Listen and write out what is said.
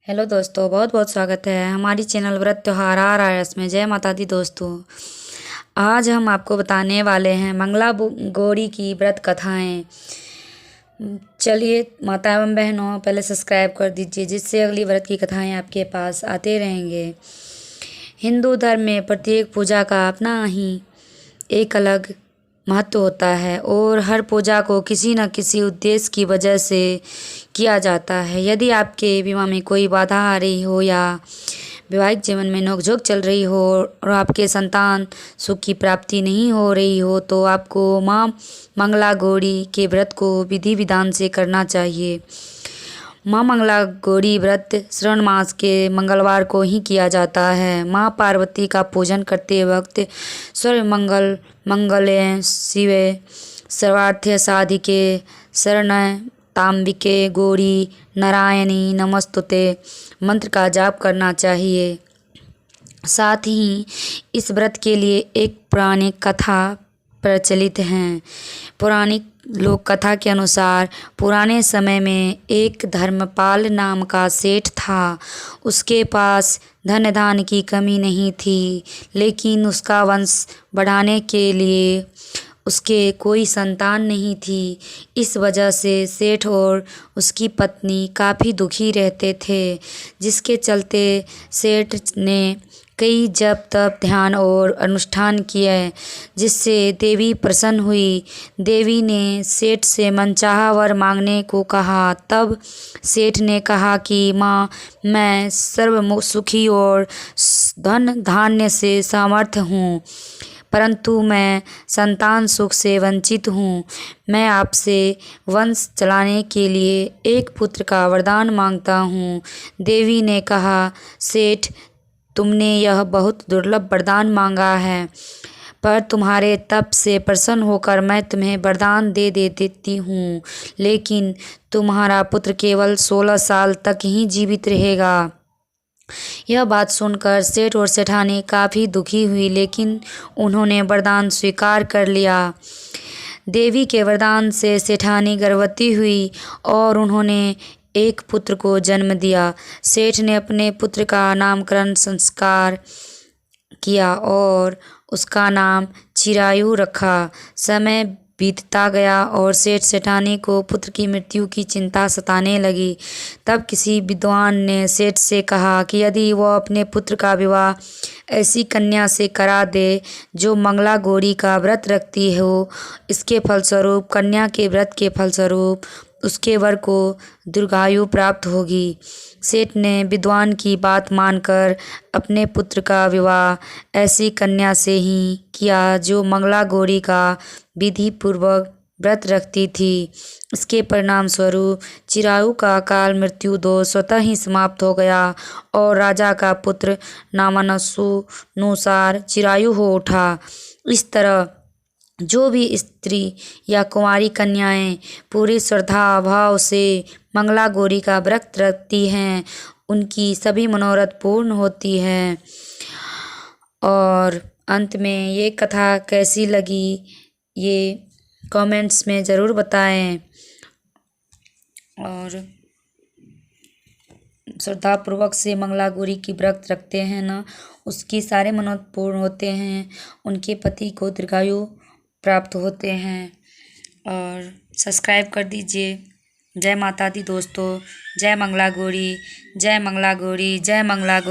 Hello दोस्तों, बहुत बहुत स्वागत है हमारी चैनल व्रत त्योहार RRS में। जय माता दी दोस्तों। आज हम आपको बताने वाले हैं मंगला गौरी की व्रत कथाएं। चलिए माता एवं बहनों, पहले सब्सक्राइब कर दीजिए जिससे अगली व्रत की कथाएं आपके पास आते रहेंगे। हिंदू धर्म में प्रत्येक पूजा का अपना ही एक अलग महत्व होता है और हर पूजा को किसी न किसी उद्देश्य की वजह से किया जाता है। यदि आपके विवाह में कोई बाधा आ रही हो या वैवाहिक जीवन में नोकझोंक चल रही हो और आपके संतान सुख की प्राप्ति नहीं हो रही हो तो आपको माँ मंगला गौरी के व्रत को विधि विधान से करना चाहिए। माँ मंगला गौरी व्रत श्रावण मास के मंगलवार को ही किया जाता है। माँ पार्वती का पूजन करते वक्त सर्वमंगल मंगले शिवे सर्वार्थ साधिके शरण तांबिके गौरी नारायणी नमस्तुते मंत्र का जाप करना चाहिए। साथ ही इस व्रत के लिए एक पौराणिक कथा प्रचलित है। पौराणिक लोक कथा के अनुसार पुराने समय में एक धर्मपाल नाम का सेठ था। उसके पास धन धान्य की कमी नहीं थी, लेकिन उसका वंश बढ़ाने के लिए उसके कोई संतान नहीं थी। इस वजह से सेठ और उसकी पत्नी काफ़ी दुखी रहते थे, जिसके चलते सेठ ने कई जप तप ध्यान और अनुष्ठान किए, जिससे देवी प्रसन्न हुई। देवी ने सेठ से मनचाहा वर मांगने को कहा। तब सेठ ने कहा कि माँ, मैं सर्व सुखी और धन धान्य से समर्थ हूँ, परंतु मैं संतान सुख से वंचित हूँ। मैं आपसे वंश चलाने के लिए एक पुत्र का वरदान मांगता हूँ। देवी ने कहा, सेठ, तुमने यह बहुत दुर्लभ वरदान मांगा है, पर तुम्हारे तप से प्रसन्न होकर मैं तुम्हें वरदान दे देती हूँ, लेकिन तुम्हारा पुत्र केवल 16 साल तक ही जीवित रहेगा। यह बात सुनकर सेठ और सेठानी काफ़ी दुखी हुई, लेकिन उन्होंने वरदान स्वीकार कर लिया। देवी के वरदान से सेठानी गर्भवती हुई और उन्होंने एक पुत्र को जन्म दिया। सेठ ने अपने पुत्र का नामकरण संस्कार किया और उसका नाम चिरायु रखा। समय बीतता गया और सेठ सेठानी को पुत्र की मृत्यु की चिंता सताने लगी। तब किसी विद्वान ने सेठ से कहा कि यदि वह अपने पुत्र का विवाह ऐसी कन्या से करा दे जो मंगला गौरी का व्रत रखती हो, इसके फलस्वरूप कन्या के व्रत के फलस्वरूप उसके वर को दीर्घायु प्राप्त होगी। सेठ ने विद्वान की बात मानकर अपने पुत्र का विवाह ऐसी कन्या से ही किया जो मंगला गौरी का विधि पूर्वक व्रत रखती थी। इसके परिणाम स्वरूप चिरायु का काल मृत्यु दोष स्वतः ही समाप्त हो गया और राजा का पुत्र नामानुसार चिरायु हो उठा। इस तरह जो भी स्त्री या कुंवारी कन्याएं पूरी श्रद्धा भाव से मंगला गौरी का व्रत रखती हैं, उनकी सभी मनोरथ पूर्ण होती हैं। और अंत में ये कथा कैसी लगी ये कमेंट्स में ज़रूर बताएं और श्रद्धापूर्वक से मंगला गौरी की व्रत रखते हैं ना, उसकी सारे मनोरथ पूर्ण होते हैं, उनके पति को दीर्घायु प्राप्त होते हैं। और सब्सक्राइब कर दीजिए। जय माता दी दोस्तों। जय मंगला गौरी, जय मंगला गौरी, जय मंगला गौरी।